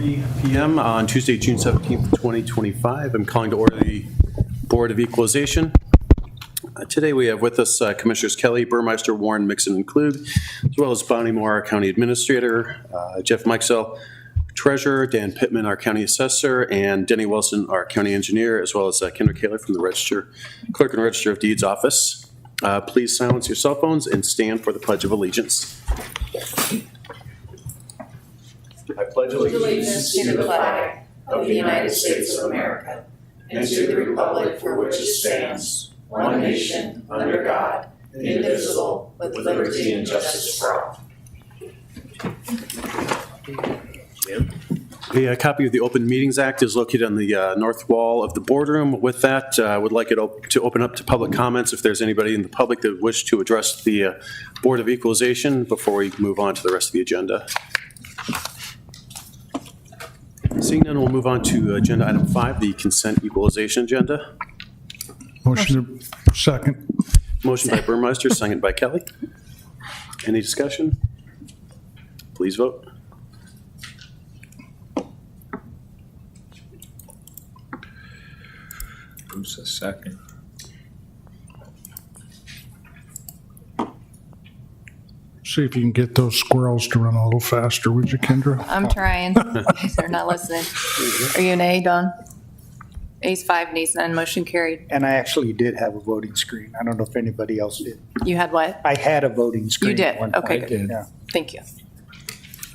6:03 p.m. on Tuesday, June 17th, 2025. I'm calling to order the Board of Equalization. Today we have with us Commissioners Kelly, Burmeister, Warren, Mixon, and Klug, as well as Bonnie Moore, our County Administrator, Jeff Meixel, Treasurer, Dan Pittman, our County Assessor, and Denny Wilson, our County Engineer, as well as Kendra Kaler from the Clerk and Register of Deeds Office. Please silence your cell phones and stand for the Pledge of Allegiance. I pledge allegiance to the flag of the United States of America and to the republic for which it stands, one nation, under God, indivisible, with liberty and justice for all. A copy of the Open Meetings Act is located on the north wall of the boardroom. With that, I would like it to open up to public comments if there's anybody in the public that wish to address the Board of Equalization before we move on to the rest of the agenda. Seeing none, we'll move on to agenda item 5, the consent equalization agenda. Motion to second. Motion by Burmeister, second by Kelly. Any discussion? Please vote. Bruce, a second. See if you can get those squirrels to run a little faster, would you, Kendra? I'm trying. They're not listening. Are you an A, Don? A's 5, nays none, motion carried. And I actually did have a voting screen. I don't know if anybody else did. You had what? I had a voting screen. You did? at one point. Okay, good. Yeah. Thank you.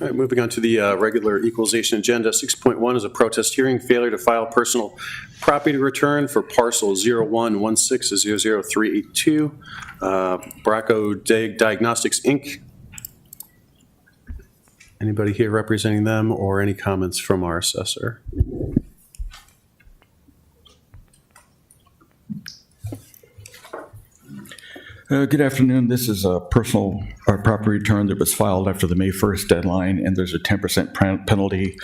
All right, moving on to the regular equalization agenda. 6.1 is a protest hearing, failure to file personal property return for parcel 0116000382, Bracco Diagnostics, Inc. Anybody here representing them or any comments from our assessor? Good afternoon. This is a personal property return that was filed after the May 1st deadline, and there's a 10% penalty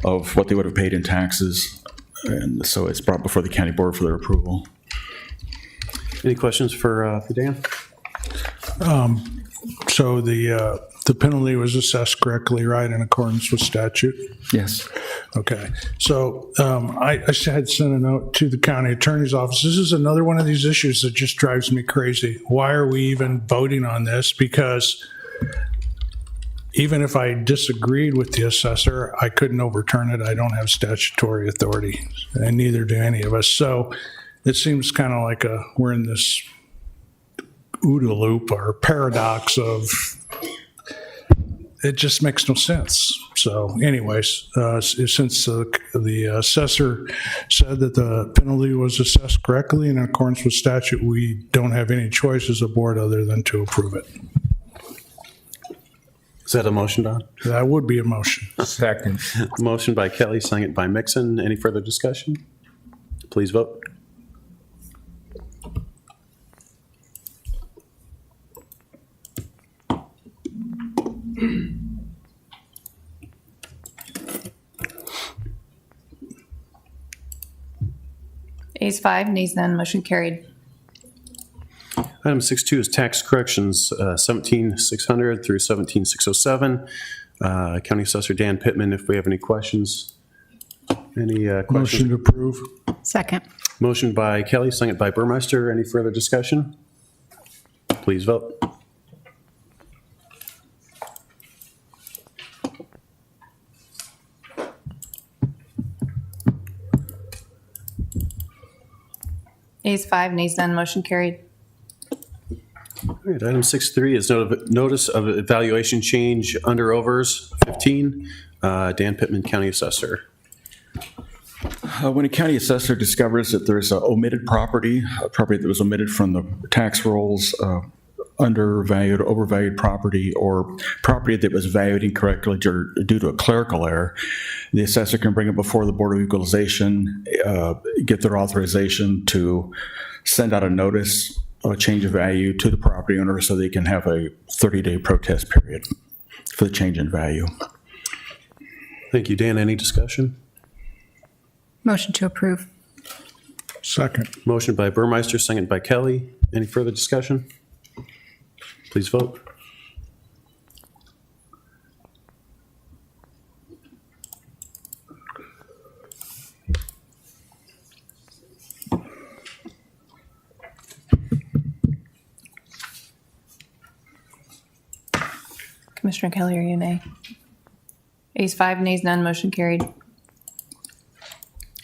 of what they would have paid in taxes. And so it's brought before the county board for their approval. Any questions for Dan? So the penalty was assessed correctly, right, in accordance with statute? Yes. Okay. So I had sent a note to the county attorney's office. This is another one of these issues that just drives me crazy. Why are we even voting on this? Because even if I disagreed with the assessor, I couldn't overturn it. I don't have statutory authority, and neither do any of us. So it seems kind of like we're in this OODA loop or paradox of it just makes no sense. So anyways, since the assessor said that the penalty was assessed correctly in accordance with statute, we don't have any choice as a board other than to approve it. Is that a motion, Don? That would be a motion. Second. Motion by Kelly, second by Mixon. Any further discussion? Please vote. A's 5, nays none, motion carried. Item 6.2 is tax corrections, 17,600 through 17,607. County Assessor Dan Pittman, if we have any questions. Any Motion questions? to approve. Second. Motion by Kelly, second by Burmeister. Any further discussion? Please vote. A's 5, nays none, motion carried. All right, item 6.3 is notice of evaluation change under overs 15. Dan Pittman, County Assessor. When a county assessor discovers that there's a property that was omitted from the tax rolls, undervalued, overvalued property, or property that was valued incorrectly due to a clerical error, the assessor can bring it before the Board of Equalization, get their authorization to send out a notice of a change of value to the property owner so they can have a 30-day protest period for the change in value. Thank you, Dan. Any discussion? Motion to approve. Second. Motion by Burmeister, second by Kelly. Any further discussion? Please vote. Commissioner Kelly, are you nay? Ayes 5, nays none, motion carried. All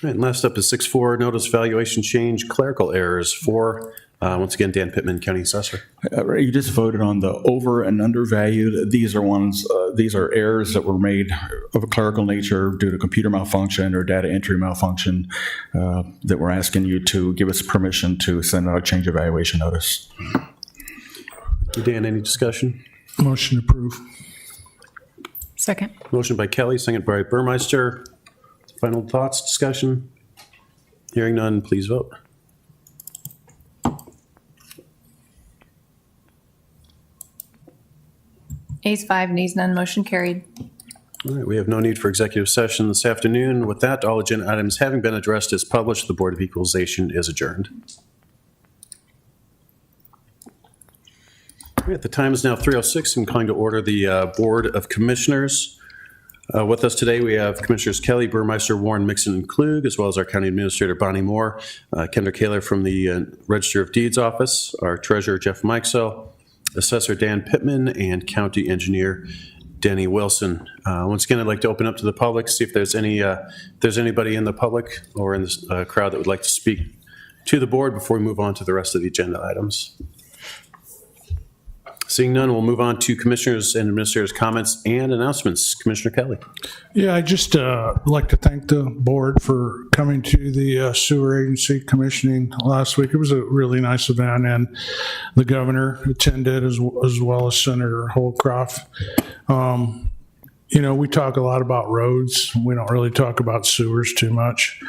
right, and last up is 6.4, notice valuation change clerical errors for, once again, Dan Pittman, County Assessor. You just voted on the over and undervalued. These are errors that were made of a clerical nature due to computer malfunction or data entry malfunction that we're asking you to give us permission to send out a change evaluation notice. Dan, any discussion? Motion to approve. Second. Motion by Kelly, second by Burmeister. Final thoughts, discussion? Hearing none, please vote. Ayes 5, nays none, motion carried. All right, we have no need for executive session this afternoon. With that, all agenda items having been addressed as published, the Board of Equalization is adjourned. All right, the time is now 3:06. I'm calling to order the Board of Commissioners. With us today, we have Commissioners Kelly, Burmeister, Warren, Mixon, and Klug, as well as our County Administrator Bonnie Moore, Kendra Kaler from the Register of Deeds Office, our Treasurer Jeff Mikesell, Assessor Dan Pittman, and County Engineer Denny Wilson. Once again, I'd like to open up to the public, see if there's anybody in the public or in this crowd that would like to speak to the board before we move on to the rest of the agenda items. Seeing none, we'll move on to Commissioners and Administrators' comments and announcements. Commissioner Kelly. Yeah, I just like to thank the board for coming to the sewer agency commissioning last week. It was a really nice event, and the governor attended as well as Senator Holcroft. We talk a lot about roads. We don't really talk about sewers too much.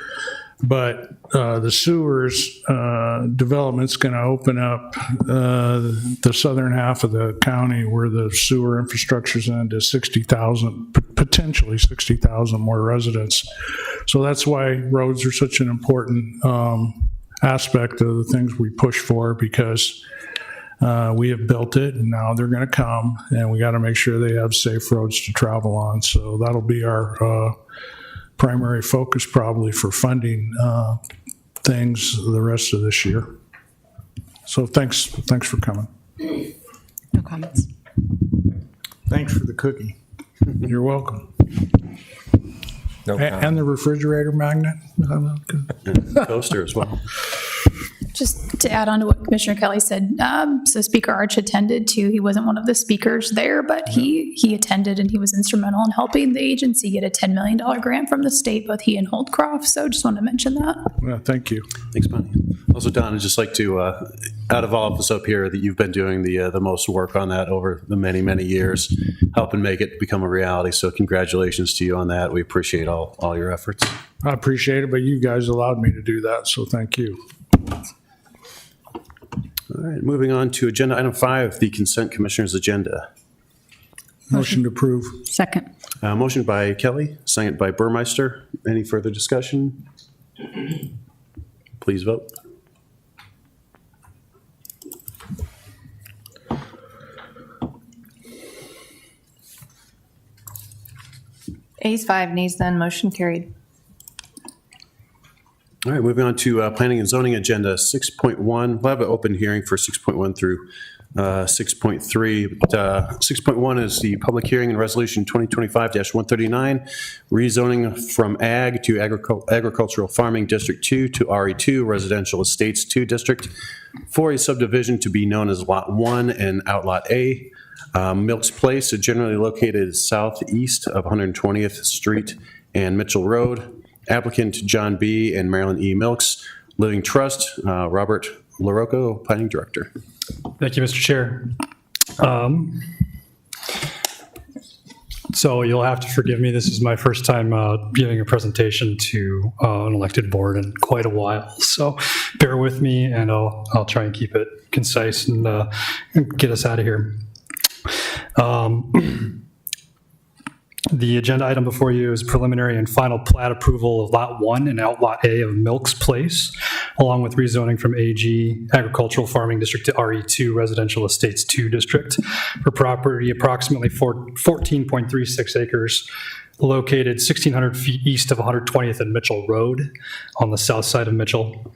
But the sewers development's going to open up the southern half of the county where the sewer infrastructure's into 60,000, potentially 60,000 more residents. So that's why roads are such an important aspect of the things we push for, because we have built it and now they're going to come, and we got to make sure they have safe roads to travel on. So that'll be our primary focus probably for funding things the rest of this year. So thanks for coming. No comments. Thanks for the cookie. You're welcome. No And the refrigerator magnet. And Coaster as well. Just to add on to what Commissioner Kelly said, so Speaker Arch attended too. He wasn't one of the speakers there, but he attended, and he was instrumental in helping the agency get a $10 million grant from the state, both he and Holdcroft. So just wanted to mention that. Yeah, thank you. Thanks, Bonnie. Also, Don, I'd just like to, out of all of us up here, that you've been doing the most work on that over the many, many years, helping make it become a reality. So congratulations to you on that. We appreciate all your efforts. I appreciate it, but you guys allowed me to do that, so thank you. All right, moving on to agenda item 5, the consent commissioner's agenda. Motion to approve. Second. Motion by Kelly, second by Burmeister. Any further discussion? Please vote. Ayes 5, nays none, motion carried. All right, moving on to planning and zoning agenda 6.1. We'll have an open hearing for 6.1 through 6.3. But 6.1 is the public hearing and resolution 2025-139, rezoning from ag to agricultural farming district 2 to RE2 residential estates 2 district for a subdivision to be known as Lot 1 and Outlot A. Milks Place is generally located southeast of 120th Street and Mitchell Road. Applicant John B. and Marilyn E. Milks. Living Trust, Robert LaRocco, Planning Director. Thank you, Mr. Chair. So you'll have to forgive me. This is my first time giving a presentation to an elected board in quite a while. So bear with me, and I'll try and keep it concise and get us out of here. The agenda item before you is preliminary and final plat approval of Lot 1 and Outlot A of Milks Place, along with rezoning from AG Agricultural Farming District to RE2 Residential Estates 2 District for property approximately 14.36 acres located 1,600 feet east of 120th and Mitchell Road on the south side of Mitchell.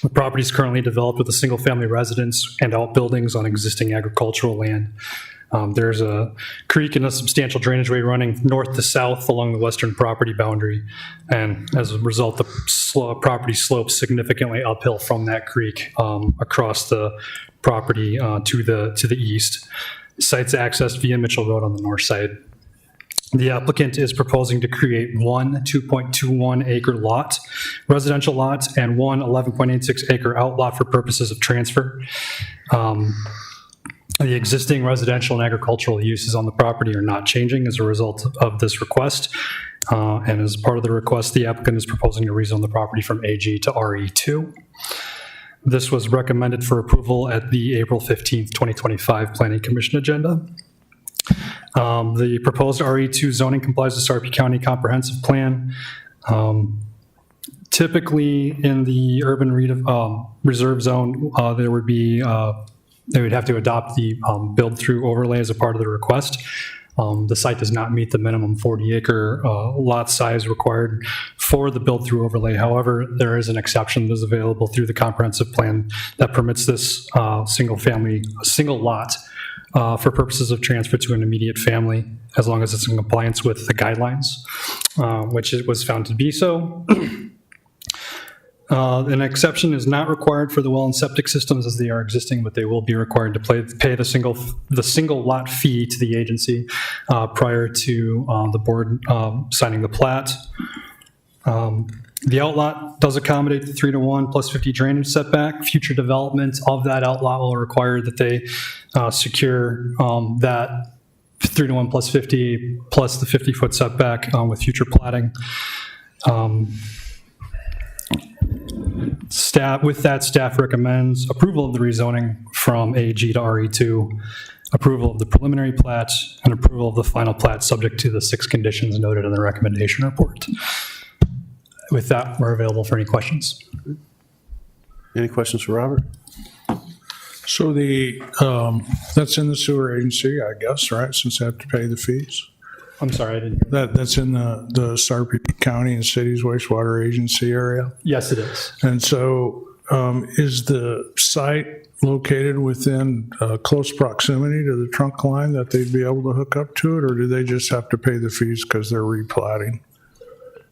The property is currently developed with a single-family residence and outbuildings on existing agricultural land. There's a creek and a substantial drainage way running north to south along the western property boundary. And as a result, the property slopes significantly uphill from that creek across the property to the east. The site's accessed via Mitchell Road on the north side. The applicant is proposing to create one 2.21 acre lot, residential lot, and one 11.86 acre outlot for purposes of transfer. The existing residential and agricultural uses on the property are not changing as a result of this request. And as part of the request, the applicant is proposing to rezone the property from AG to RE2. This was recommended for approval at the April 15th, 2025 Planning Commission agenda. The proposed RE2 zoning complies with Sarpy County Comprehensive Plan. Typically, in the urban reserve zone, there would be they would have to adopt the build-through overlay as a part of the request. The site does not meet the minimum 40-acre lot size required for the build-through overlay. However, there is an exception that is available through the comprehensive plan that permits this single lot for purposes of transfer to an immediate family, as long as it's in compliance with the guidelines, which it was found to be so. An exception is not required for the well and septic systems as they are existing, but they will be required to pay the single lot fee to the agency prior to the board signing the plat. The outlot does accommodate the 3-to-1 plus 50 drainage setback. Future development of that outlot will require that they secure that 3-to-1 plus 50 plus the 50-foot setback with future platting. Staff recommends approval of the rezoning from AG to RE2, approval of the preliminary plat, and approval of the final plat subject to the 6 conditions noted in the recommendation report. With that, we're available for any questions. Any questions for Robert? So that's in the sewer agency, I guess, right, since they have to pay the fees? I'm sorry, I didn't. That's in the Sarpy County and Cities wastewater agency area? Yes, it is. And so is the site located within close proximity to the trunk line that they'd be able to hook up to it, or do they just have to pay the fees because they're replatting?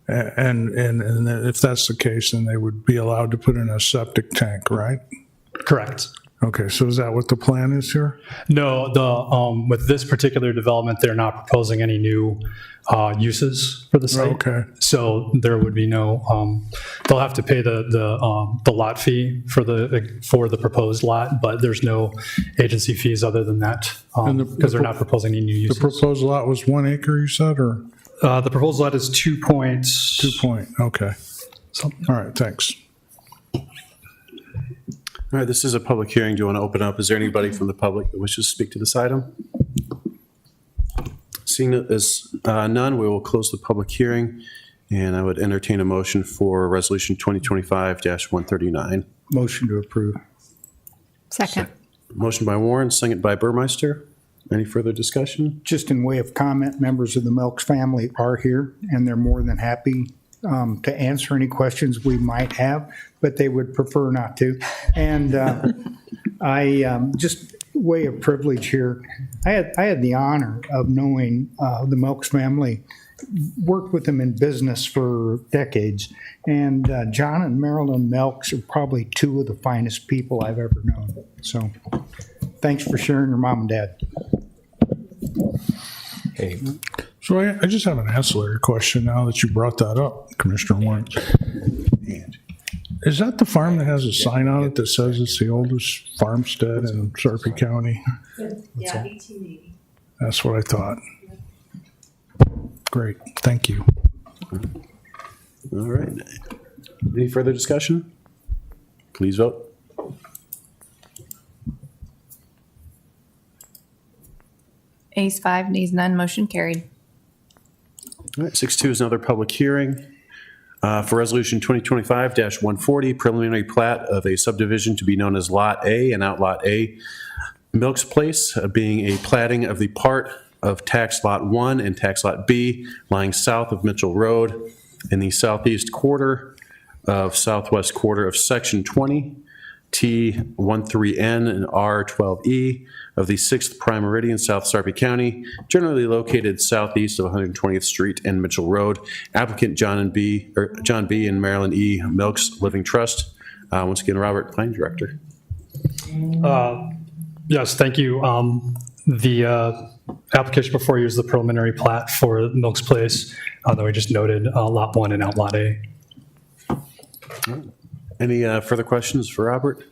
And if that's the case, then they would be allowed to put in a septic tank, right? Correct. Okay, so is that what the plan is here? No, with this particular development, they're not proposing any new uses for the site. Okay. So there would be no. They'll have to pay the lot fee for the proposed lot, but there's no agency fees other than that because they're not proposing any new uses. The proposed lot was 1 acre, you said, or? The proposed lot is 2 points. 2 point, okay. Something. All right, thanks. All right, this is a public hearing. Do you want to open up? Is there anybody from the public that wishes to speak to this item? Seeing as none, we will close the public hearing, and I would entertain a motion for Resolution 2025-139. Motion to approve. Second. Motion by Warren, second by Burmeister. Any further discussion? Just in way of comment, members of the Milks family are here, and they're more than happy to answer any questions we might have, but they would prefer not to. And I just way of privilege here. I had the honor of knowing the Milks family, worked with them in business for decades, and John and Marilyn Milks are probably 2 of the finest people I've ever known. So thanks for sharing your mom and dad. Hey, So I just have an ancillary question now that you brought that up, Commissioner Warren. Is that the farm that has a sign on it that says it's the oldest farmstead in Sarpy County? Yeah, 1880. That's what I thought. Great, thank you. All right. Any further discussion? Please vote. Ayes 5, nays none, motion carried. All right, 6.2 is another public hearing for Resolution 2025-140, preliminary plat of a subdivision to be known as Lot A and Outlot A, Milks Place, being a platting of the part of Tax Lot 1 and Tax Lot B lying south of Mitchell Road in the southeast quarter of southwest quarter of Section 20, T13N and R12E of the 6th Prime Meridian, South Sarpy County, generally located southeast of 120th Street and Mitchell Road. Applicant John B. and Marilyn E. Milks Living Trust. Once again, Robert, Planning Director. Yes, thank you. The application before you is the preliminary plat for Milks Place that we just noted, Lot 1 and Outlot A. Any further questions for Robert?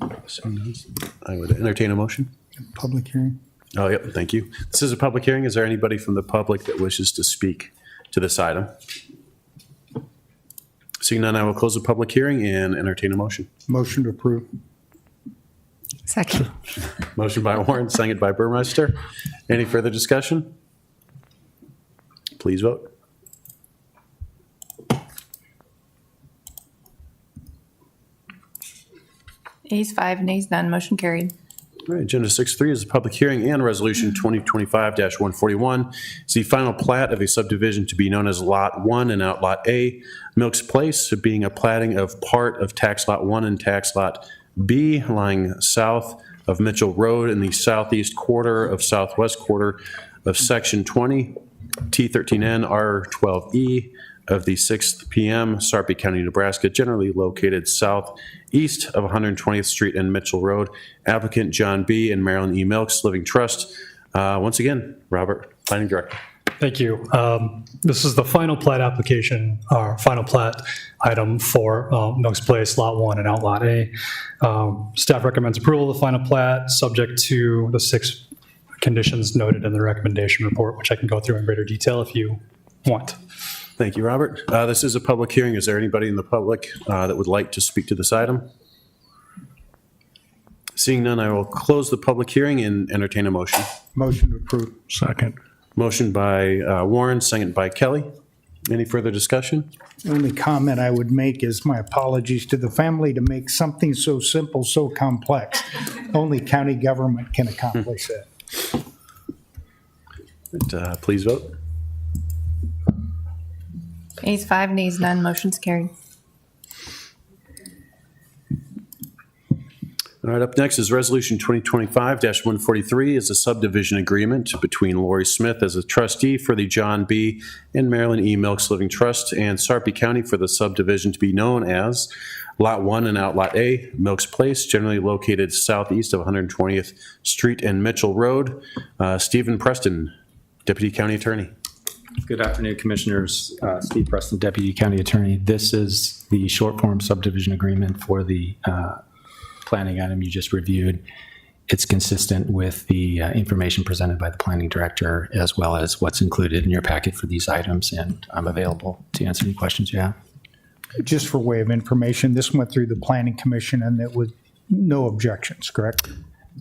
I would entertain a motion. Public hearing. Oh, yep, thank you. This is a public hearing. Is there anybody from the public that wishes to speak to this item? Seeing none, I will close the public hearing and entertain a motion. Motion to approve. Second. Motion by Warren, seconded by Burmeister. Any further discussion? Please vote. Ayes 5, nays none, motion carried. All right, agenda 6.3 is a public hearing and resolution 2025-141. It's the final plat of a subdivision to be known as Lot 1 and Outlot A, Milks Place, being a platting of part of Tax Lot 1 and Tax Lot B, lying south of Mitchell Road in the southeast quarter of southwest quarter of Section 20, T13N R12E of the 6th PM, Sarpy County, Nebraska, generally located southeast of 120th Street and Mitchell Road. Applicant John B. and Marilyn E. Milks Living Trust. Once again, Robert, Planning Director. Thank you. This is the final plat application, or final plat item for Milks Place, Lot 1 and Outlot A. Staff recommends approval of the final plat, subject to the 6 conditions noted in the recommendation report, which I can go through in greater detail if you want. Thank you, Robert. This is a public hearing. Is there anybody in the public that would like to speak to this item? Seeing none, I will close the public hearing and entertain a motion. Motion to approve. Second. Motion by Warren, second by Kelly. Any further discussion? The only comment I would make is my apologies to the family to make something so simple, so complex. Only county government can accomplish that. Please vote. Ayes 5, nays none, motion's carried. All right, up next is Resolution 2025-143 is a subdivision agreement between Lori Smith as a trustee for the John B. and Marilyn E. Milks Living Trust and Sarpy County for the subdivision to be known as Lot 1 and Outlot A, Milks Place, generally located southeast of 120th Street and Mitchell Road. Stephen Preston, Deputy County Attorney. Good afternoon, Commissioners. Steve Preston, Deputy County Attorney. This is the short form subdivision agreement for the planning item you just reviewed. It's consistent with the information presented by the Planning Director as well as what's included in your packet for these items, and I'm available to answer any questions you have. Just for way of information, this went through the Planning Commission and there was no objections, correct?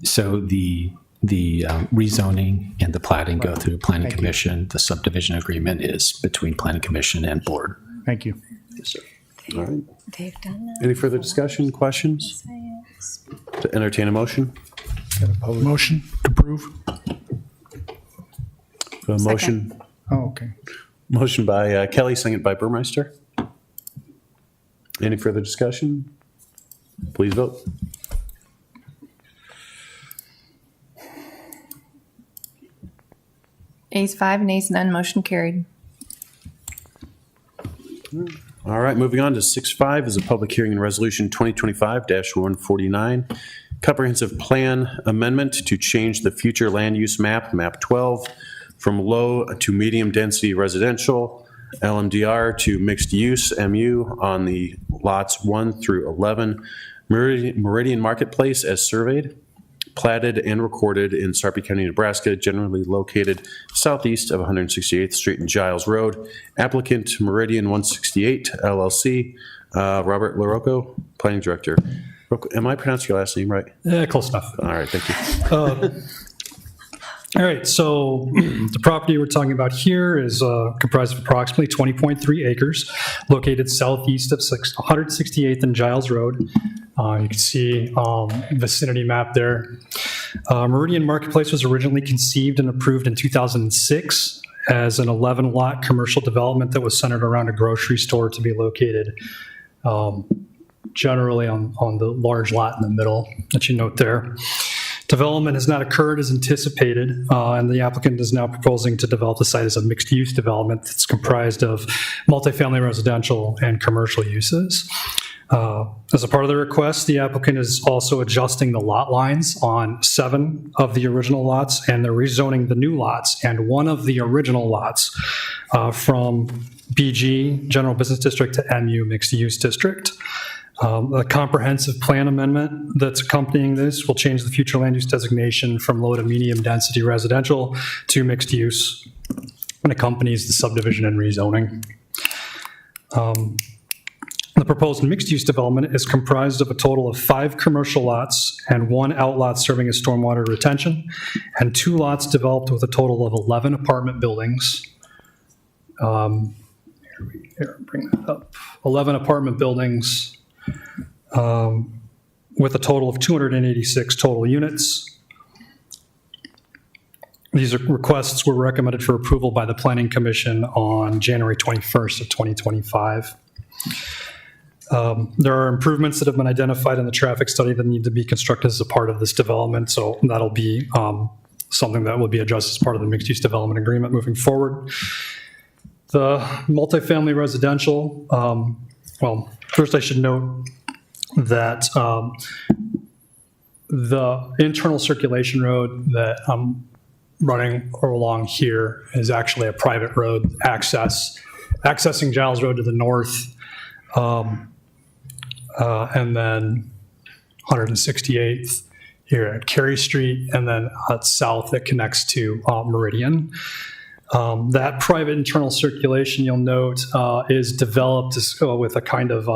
So the rezoning and the plating go through Planning Commission. The subdivision agreement is between Planning Commission and Board. Thank you. Yes, sir. All right. They've done that. Any further discussion, questions? To entertain a motion? Motion to approve. A motion. Oh, okay. Motion by Kelly, second by Burmeister. Any further discussion? Please vote. Ayes 5, nays none, motion carried. All right, moving on to 6.5 is a public hearing and resolution 2025-149, comprehensive plan amendment to change the future land use map, map 12, from low to medium density residential, LMDR, to mixed use, MU, on the lots 1 through 11, Meridian Marketplace as surveyed, platted and recorded in Sarpy County, Nebraska, generally located southeast of 168th Street and Giles Road. Applicant Meridian 168 LLC. Robert LaRocco, Planning Director. Am I pronouncing your last name right? Close enough. All right, thank you. All right, so the property we're talking about here is comprised of approximately 20.3 acres, located southeast of 168th and Giles Road. You can see vicinity map there. Meridian Marketplace was originally conceived and approved in 2006 as an 11-lot commercial development that was centered around a grocery store to be located generally on the large lot in the middle that you note there. Development has not occurred as anticipated, and the applicant is now proposing to develop the site as a mixed-use development that's comprised of multifamily residential and commercial uses. As a part of the request, the applicant is also adjusting the lot lines on 7 of the original lots, and they're rezoning the new lots and 1 of the original lots from BG, General Business District, to MU, Mixed Use District. A comprehensive plan amendment that's accompanying this will change the future land use designation from low to medium density residential to mixed use and accompanies the subdivision and rezoning. The proposed mixed-use development is comprised of a total of 5 commercial lots and 1 outlot serving as stormwater retention, and 2 lots developed with a total of 11 apartment buildings. Bring that up. 11 apartment buildings with a total of 286 total units. These requests were recommended for approval by the Planning Commission on January 21st of 2025. There are improvements that have been identified in the traffic study that need to be constructed as a part of this development, so that'll be something that will be addressed as part of the mixed-use development agreement moving forward. The multifamily residential, well, first I should note that the internal circulation road that I'm running along here is actually a private road accessing Giles Road to the north, and then 168th here at Cary Street, and then south that connects to Meridian. That private internal circulation, you'll note, is developed with a kind of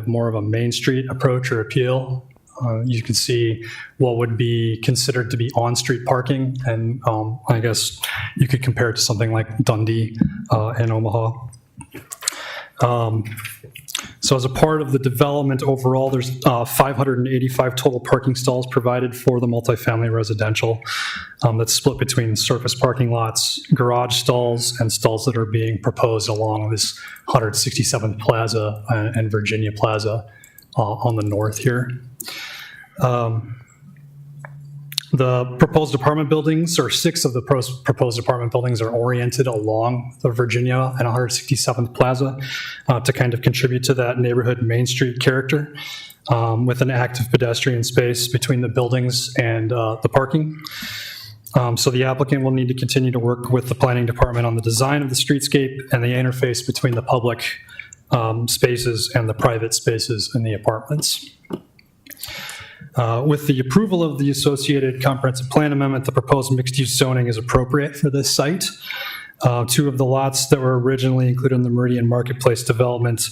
more of a Main Street approach or appeal. You can see what would be considered to be on-street parking, and I guess you could compare it to something like Dundee and Omaha. So as a part of the development overall, there's 585 total parking stalls provided for the multifamily residential. That's split between surface parking lots, garage stalls, and stalls that are being proposed along this 167th Plaza and Virginia Plaza on the north here. The proposed apartment buildings, or 6 of the proposed apartment buildings, are oriented along the Virginia and 167th Plaza to kind of contribute to that neighborhood Main Street character, with an active pedestrian space between the buildings and the parking. So the applicant will need to continue to work with the planning department on the design of the streetscape and the interface between the public spaces and the private spaces in the apartments. With the approval of the associated comprehensive plan amendment, the proposed mixed-use zoning is appropriate for this site. 2 of the lots that were originally included in the Meridian Marketplace development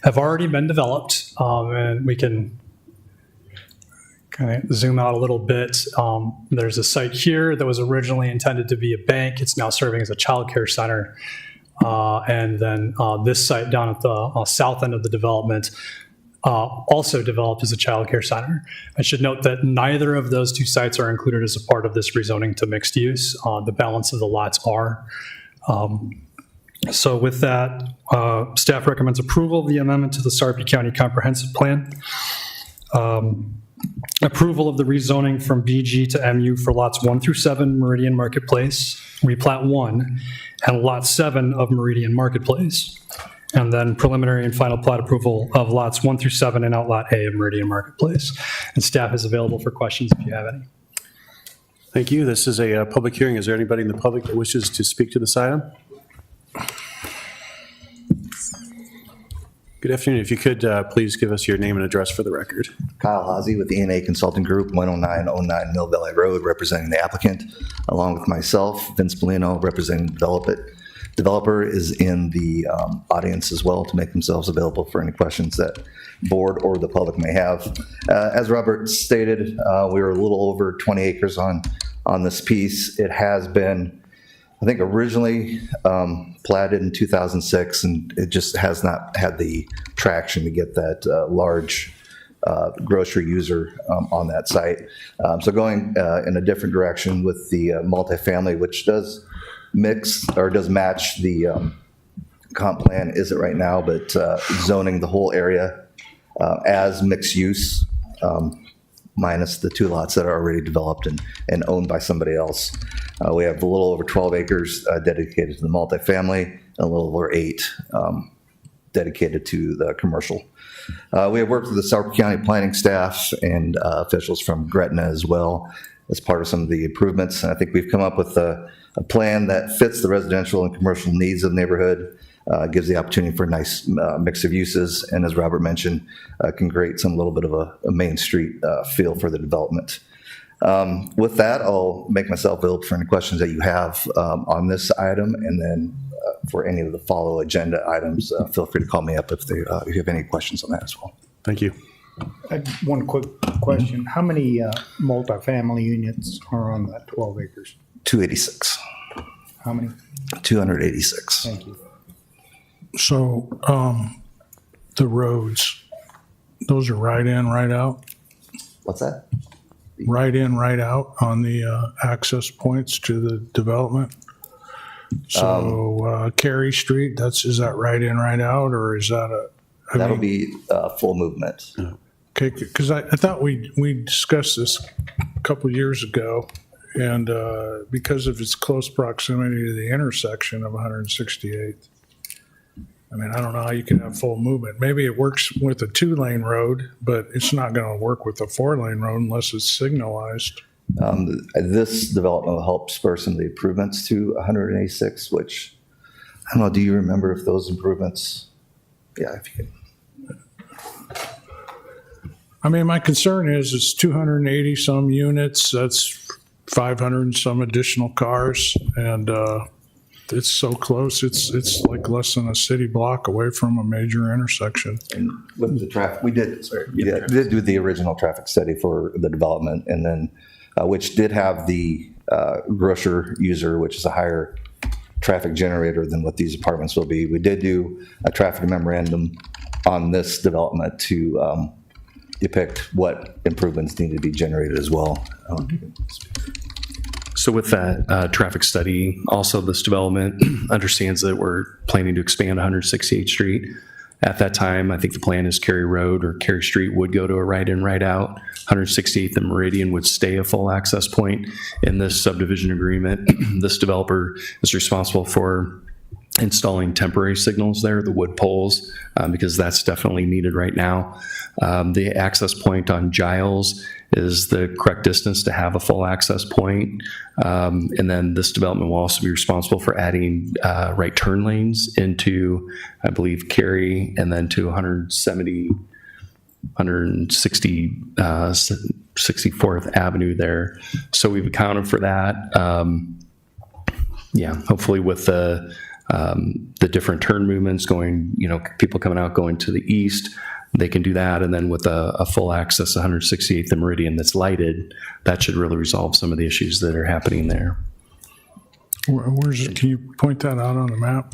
have already been developed, and we can kind of zoom out a little bit. There's a site here that was originally intended to be a bank. It's now serving as a childcare center. And then this site down at the south end of the development also developed as a child care center. I should note that neither of those 2 sites are included as a part of this rezoning to mixed use. The balance of the lots are. So with that, staff recommends approval of the amendment to the Sarpy County Comprehensive Plan. Approval of the rezoning from BG to MU for lots 1 through 7 Meridian Marketplace, replat 1, and lot 7 of Meridian Marketplace. And then preliminary and final plat approval of lots 1 through 7 and outlot A of Meridian Marketplace. And staff is available for questions if you have any. Thank you. This is a public hearing. Is there anybody in the public that wishes to speak to this item? Good afternoon. If you could please give us your name and address for the record. Kyle Hazy with the ENA Consulting Group, 10909 Mill Valley Road, representing the applicant, along with myself, Vince Bellino, representing the developer is in the audience as well to make themselves available for any questions that board or the public may have. As Robert stated, we were a little over 20 acres on this piece. It has been, I think, originally platted in 2006, and it just has not had the traction to get that large grocery user on that site. So going in a different direction with the multifamily, which does mix or does match the comp plan isn't right now, but zoning the whole area as mixed use, minus the 2 lots that are already developed and owned by somebody else. We have a little over 12 acres dedicated to the multifamily, and a little over 8 dedicated to the commercial. We have worked with the South County planning staff and officials from Gretna as well as part of some of the improvements. And I think we've come up with a plan that fits the residential and commercial needs of the neighborhood, gives the opportunity for a nice mix of uses, and as Robert mentioned, can create some little bit of a Main Street feel for the development. With that, I'll make myself available for any questions that you have on this item, and then for any of the follow agenda items, feel free to call me up if you have any questions on that as well. Thank you. One quick question. How many multifamily units are on that 12 acres? 286. How many? 286. Thank you. So the roads, those are right in, right out? What's that? Right in, right out on the access points to the development? So Cary Street, is that right in, right out, or is that That'll be full movement. Okay, because I thought we discussed this a couple years ago, and because of its close proximity to the intersection of 168th, I mean, I don't know how you can have full movement. Maybe it works with a 2-lane road, but it's not going to work with a 4-lane road unless it's signalized. This development will help spur some of the improvements to 186, which, I don't know, do you remember if those improvements, yeah, if you can. I mean, my concern is it's 280 some units, that's 500 and some additional cars, and it's so close, it's like less than a city block away from a major intersection. And with the traffic, we did do the original traffic study for the development, and then, which did have the grocer user, which is a higher traffic generator than what these apartments will be. We did do a traffic memorandum on this development to depict what improvements need to be generated as well. So with that traffic study, also this development understands that we're planning to expand 168th Street. At that time, I think the plan is Cary Road or Cary Street would go to a right in, right out. 168th and Meridian would stay a full access point in this subdivision agreement. This developer is responsible for installing temporary signals there, the wood poles, because that's definitely needed right now. The access point on Giles is the correct distance to have a full access point. And then this development will also be responsible for adding right turn lanes into, I believe, Cary, and then to 64th Avenue there. So we've accounted for that. Hopefully with the different turn movements going, people coming out going to the east, they can do that. And then with a full access 168th and Meridian that's lighted, that should really resolve some of the issues that are happening there. Where's it? Can you point that out on the map?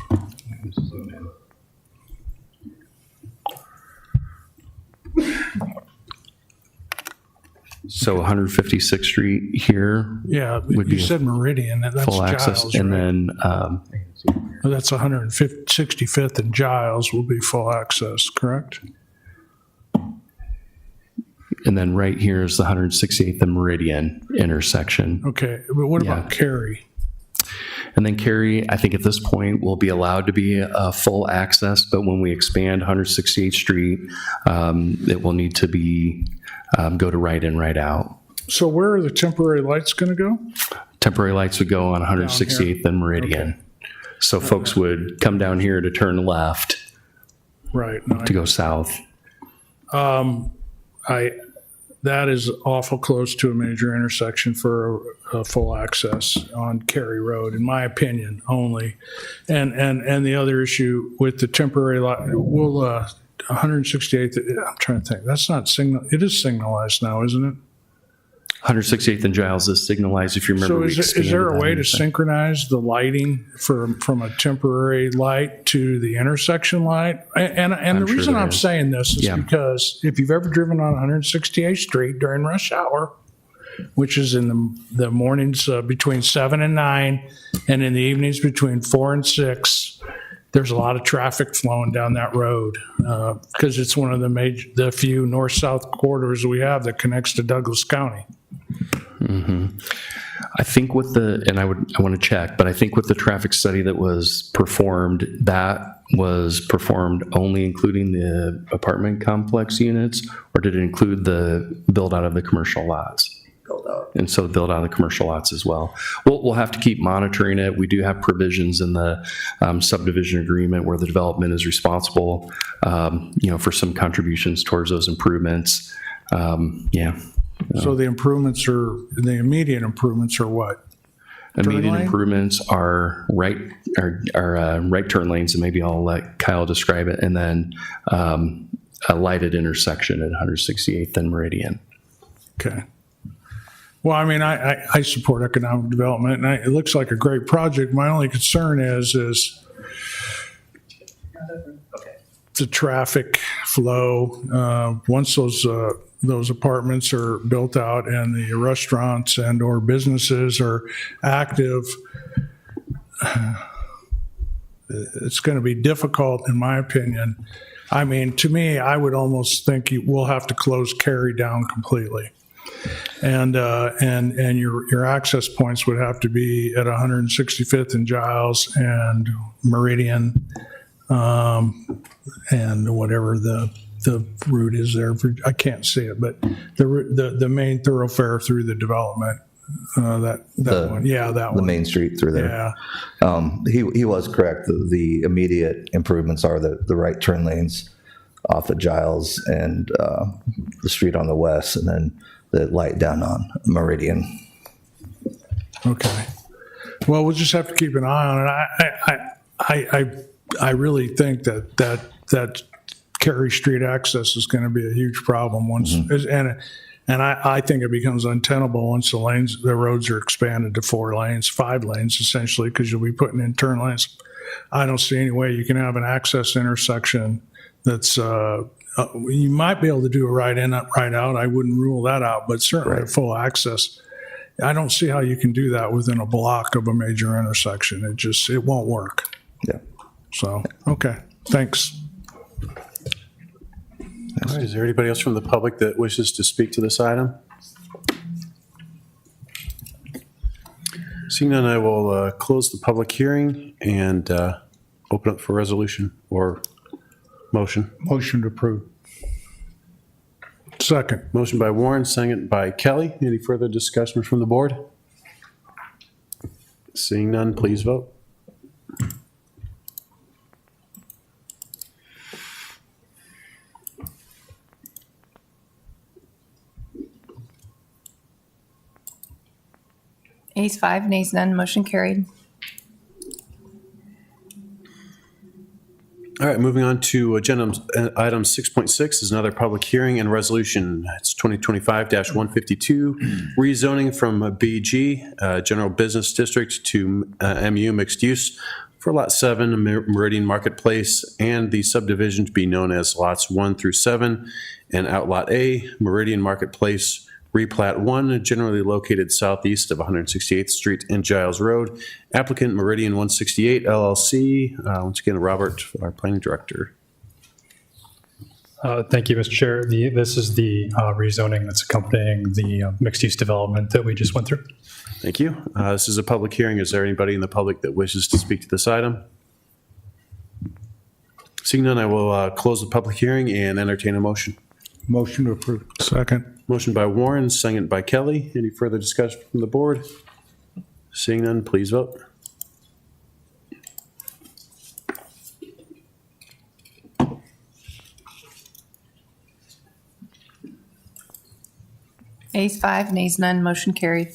So 156th Street here. Yeah, would you be said Meridian, that's full access, Giles, and right? then That's 165th and Giles will be full access, correct? and then right here is the 168th and Meridian intersection. Okay, but what about Cary? And then Cary, I think at this point will be allowed to be a full access, but when we expand 168th Street, it will need to be go to right in, right out. So where are the temporary lights going to go? Temporary lights would go on 168th and Meridian. Okay. So folks would come down here to turn left. Right. To go south. That is awful close to a major intersection for a full access on Cary Road, in my opinion, only. And the other issue with the temporary light, 168th, I'm trying to think, that's not it is signalized now, isn't it? 168th and Giles is signalized, if you remember. So is there a way to synchronize the lighting from a temporary light to the intersection light? And the reason I'm saying this is because if you've ever driven on 168th Street during rush hour, which is in the mornings between 7 and 9, and in the evenings between 4 and 6. There's a lot of traffic flowing down that road because it's one of the few north-south corridors we have that connects to Douglas County. I think and I want to check, but I think with the traffic study that was performed only including the apartment complex units, or did it include the build out of the commercial lots? Build out. And so build out the commercial lots as well. We'll have to keep monitoring it. We do have provisions in the subdivision agreement where the development is responsible, for some contributions towards those improvements. So the immediate improvements are what? Immediate lane? improvements are right turn lanes, and maybe I'll let Kyle describe it, and then a lighted intersection at 168th and Meridian. Okay. Well, I mean, I support economic development, and it looks like a great project. My only concern is the traffic flow. Once those apartments are built out and the restaurants and or businesses are active, it's going to be difficult, in my opinion. I mean, to me, I would almost think we'll have to close Cary down completely. And your access points would have to be at 165th and Giles and Meridian, and whatever the route is there. I can't see it, but the main thoroughfare through the development, that one. Yeah, that The one. main street through there. Yeah. He was correct. The immediate improvements are the right turn lanes off at Giles and the street on the west, and then the light down on Meridian. Okay. Well, we'll just have to keep an eye on it. I really think that Cary Street access is going to be a huge problem once, and I think it becomes untenable once the roads are expanded to 4 lanes, 5 lanes essentially, because you'll be putting in turn lanes. I don't see any way you can have an access intersection that's you might be able to do a right in, right out. I wouldn't rule that out, but certainly Right. full access. I don't see how you can do that within a block of a major intersection. It won't work. Yeah. So, okay, thanks. All right, is there anybody else from the public that wishes to speak to this item? Seeing none, I will close the public hearing and open up for resolution or motion. Motion to approve. Second. Motion by Warren, second by Kelly. Any further discussion from the board? Seeing none, please vote. Ayes 5, nays none, motion carried. All right, moving on to agenda item 6.6 is another public hearing and resolution. It's 2025-152, rezoning from BG, General Business District, to MU Mixed Use for Lot 7, Meridian Marketplace, and the subdivision to be known as Lots 1 through 7, and Outlot A, Meridian Marketplace, Replat 1, generally located southeast of 168th Street and Giles Road. Applicant Meridian 168 LLC. Once again, Robert, our planning director. Thank you, Mr. Chair. This is the rezoning that's accompanying the mixed-use development that we just went through. Thank you. This is a public hearing. Is there anybody in the public that wishes to speak to this item? Seeing none, I will close the public hearing and entertain a motion. Motion to approve. Second. Motion by Warren, second by Kelly. Any further discussion from the board? Seeing none, please vote. Ayes 5, nays none, motion carried.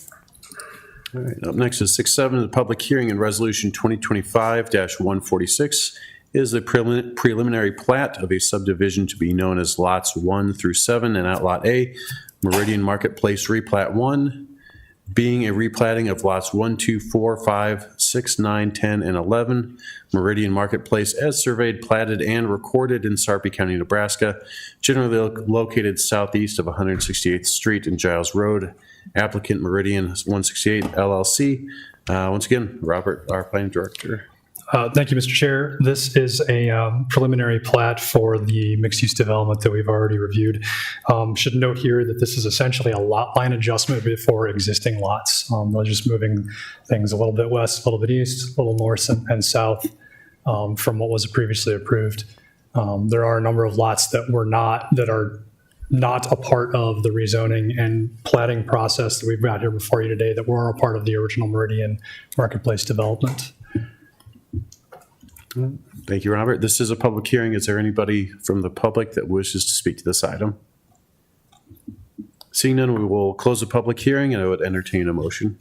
All right, up next is 6.7, the public hearing and resolution 2025-146 is the preliminary plat of a subdivision to be known as lots 1 through 7 and Outlot A, Meridian Marketplace Replat 1, being a replatting of lots 1, 2, 4, 5, 6, 9, 10, and 11 Meridian Marketplace as surveyed, platted, and recorded in Sarpy County, Nebraska, generally located southeast of 168th Street and Giles Road. Applicant Meridian 168 LLC. Once again, Robert, our planning director. Thank you, Mr. Chair. This is a preliminary plat for the mixed-use development that we've already reviewed. Should note here that this is essentially a lot line adjustment for existing lots. We're just moving things a little bit west, a little bit east, a little north and south from what was previously approved. There are a number of lots that are not a part of the rezoning and platting process that we've got here before you today that were a part of the original Meridian Marketplace development. Thank you, Robert. This is a public hearing. Is there anybody from the public that wishes to speak to this item? Seeing none, we will close the public hearing, and I would entertain a motion.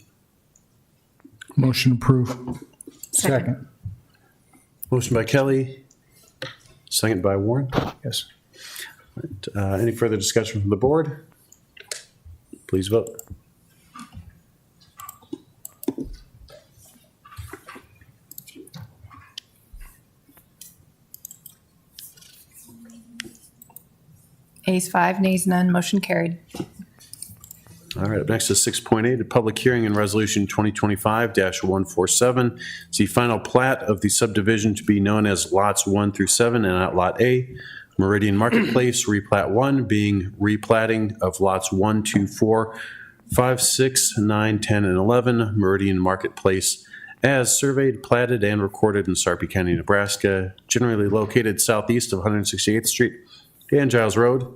Motion approved. Second. Motion by Kelly, second by Warren. Yes. Any further discussion from the board? Please vote. Ayes 5, nays none, motion carried. All right, up next is 6.8, a public hearing and resolution 2025-147. It's the final plat of the subdivision to be known as lots 1 through 7 and Outlot A, Meridian Marketplace, replat 1 being replatting of lots 1, 2, 4, 5, 6, 9, 10, and 11 Meridian Marketplace as surveyed, platted, and recorded in Sarpy County, Nebraska, generally located southeast of 168th Street and Giles Road.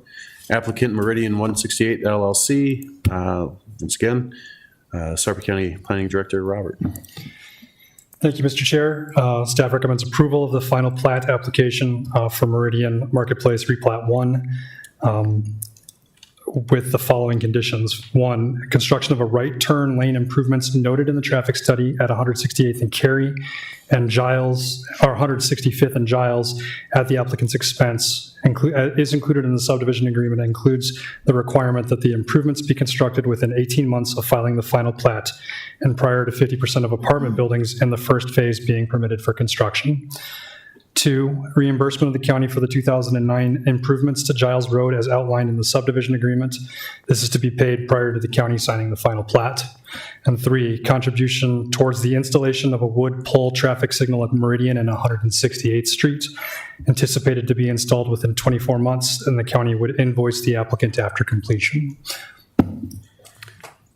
Applicant Meridian 168 LLC. Once again, Sarpy County Planning Director Robert. Thank you, Mr. Chair. Staff recommends approval of the final plat application for Meridian Marketplace replat 1 with the following conditions. 1, construction of a right turn lane improvements noted in the traffic study at 168th and Cary and Giles, or 165th and Giles at the applicant's expense is included in the subdivision agreement and includes the requirement that the improvements be constructed within 18 months of filing the final plat and prior to 50% of apartment buildings in the first phase being permitted for construction. 2, reimbursement of the county for the 2009 improvements to Giles Road as outlined in the subdivision agreement. This is to be paid prior to the county signing the final plat. And 3, contribution towards the installation of a wood pole traffic signal at Meridian and 168th Street, anticipated to be installed within 24 months, and the county would invoice the applicant after completion.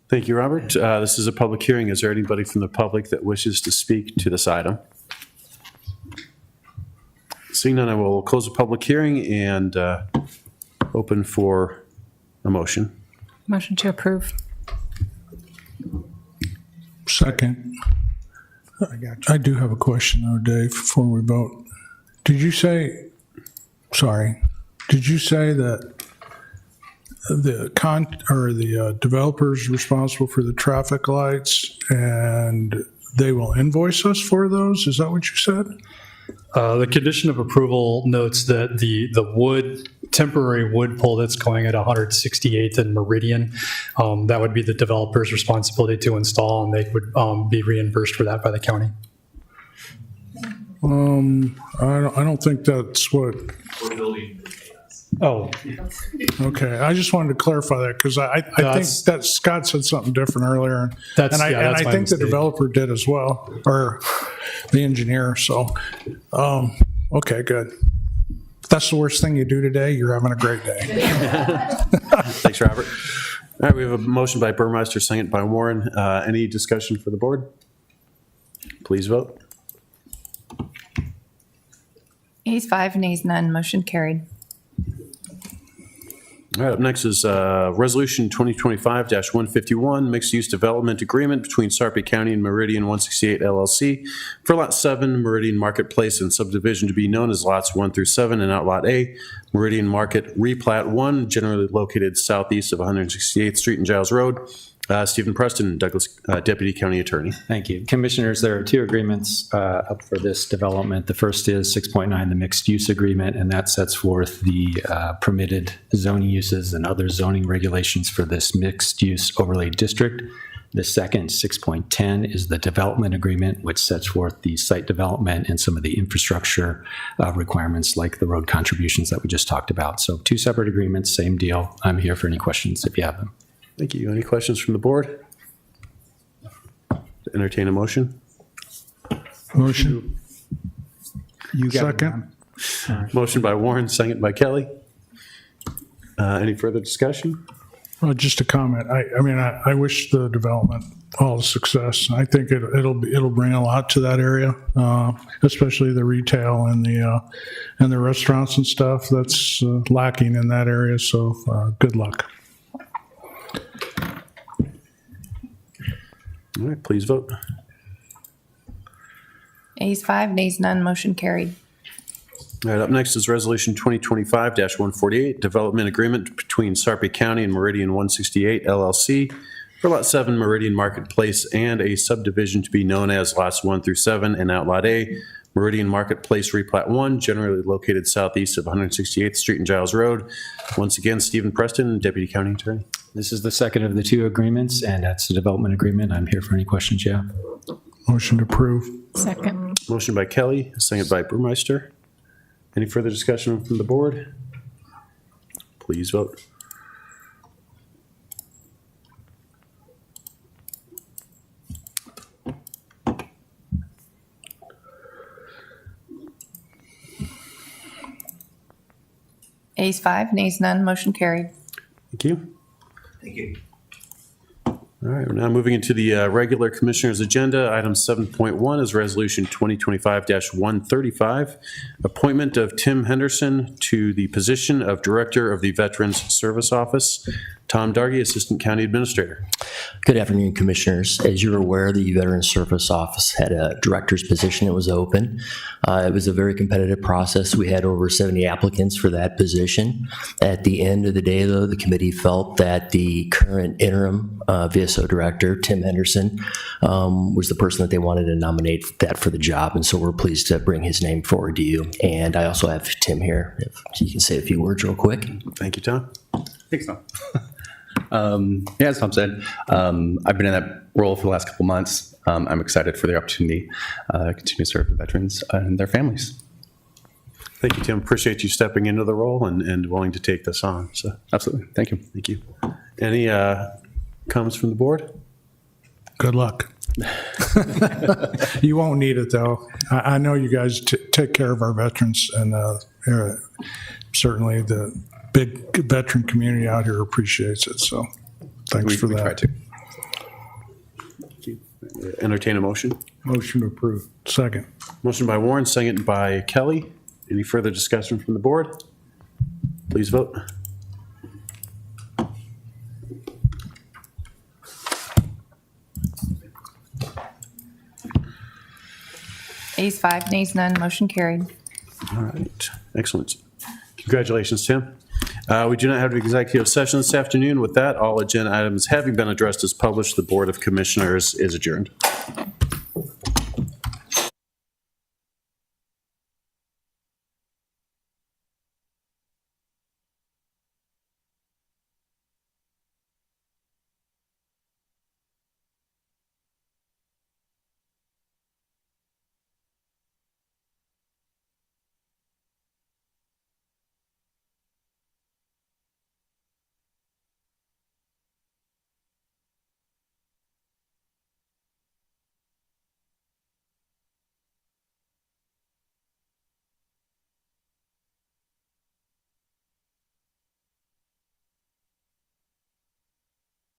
Thank you, Robert. This is a public hearing. Is there anybody from the public that wishes to speak to this item? Seeing none, I will close the public hearing and open for a motion. Motion to approve. Second. I do have a question though, Dave, before we vote. Did you say that the developer's responsible for the traffic lights and they will invoice us for those? Is that what you said? The condition of approval notes that the temporary wood pole that's going at 168th and Meridian, that would be the developer's responsibility to install, and they would be reimbursed for that by the county. I don't think that's what. Oh, okay. I just wanted to clarify that because I think that Scott said something different earlier. That's I my think mistake. the developer did as well, or the engineer. So, okay, good. If that's the worst thing you do today, you're having a great day. Thanks, Robert. All right, we have a motion by Burmeister, second by Warren. Any discussion for the board? Please vote. Ayes 5, nays none, motion carried. All right, up next is Resolution 2025-151, Mixed-Use Development Agreement between Sarpy County and Meridian 168 LLC for Lot 7, Meridian Marketplace and subdivision to be known as Lots 1 through 7 and Outlot A, Meridian Market Replat 1, generally located southeast of 168th Street and Giles Road. Stephen Preston, Douglas Deputy County Attorney. Thank you. Commissioners, there are 2 agreements up for this development. The first is 6.9, the mixed use agreement, and that sets forth the permitted zoning uses and other zoning regulations for this mixed use overlay district. The second, 6.10, is the development agreement, which sets forth the site development and some of the infrastructure requirements like the road contributions that we just talked about. So 2 separate agreements, same deal. I'm here for any questions if you have them. Thank you. Any questions from the board? Entertain a motion. Motion. You got it, Second. Don. Motion by Warren, second by Kelly. Any further discussion? Well, just a comment. I wish the development all the success. I think it'll bring a lot to that area, especially the retail and the restaurants and stuff that's lacking in that area. So good luck. All right, please vote. Ayes 5, nays none, motion carried. All right, up next is Resolution 2025-148, Development Agreement between Sarpy County and Meridian 168 LLC for Lot 7 Meridian Marketplace and a subdivision to be known as Lots 1 through 7 and Outlot A, Meridian Marketplace Replat 1, generally located southeast of 168th Street and Giles Road. Once again, Stephen Preston, Deputy County Attorney. This is the second of the 2 agreements, and that's the development agreement. I'm here for any questions you have. Motion to approve. Second. Motion by Kelly, second by Burmeister. Any further discussion from the board? Please vote. Ayes 5, nays none, motion carried. Thank you. Thank you. All right, we're now moving into the regular commissioners' agenda. Item 7.1 is Resolution 2025-135, appointment of Tim Henderson to the position of Director of the Veterans Service Office. Tom Dargy, Assistant County Administrator. Good afternoon, Commissioners. As you're aware, the Veterans Service Office had a director's position that was open. It was a very competitive process. We had over 70 applicants for that position. At the end of the day, though, the committee felt that the current interim VSO director, Tim Henderson, was the person that they wanted to nominate that for the job, and so we're pleased to bring his name forward to you. And I also have Tim here, if you can say a few words real quick. Thank you, Tom. Thanks, Tom. As Tom said, I've been in that role for the last couple months. I'm excited for the opportunity to continue to serve the veterans and their families. Thank you, Tim. Appreciate you stepping into the role and willing to take this on. So, Absolutely. Thank you. thank you. Any comments from the board? Good luck. You won't need it, though. I know you guys take care of our veterans, and certainly the big veteran community out here appreciates it, so thanks for We try that. to. Entertain a motion. Motion to approve. Second. Motion by Warren, second by Kelly. Any further discussion from the board? Please vote. Ayes 5, nays none, motion carried. All right, excellent. Congratulations, Tim. We do not have an executive session this afternoon. With that, all agenda items having been addressed as published, the Board of Commissioners is adjourned.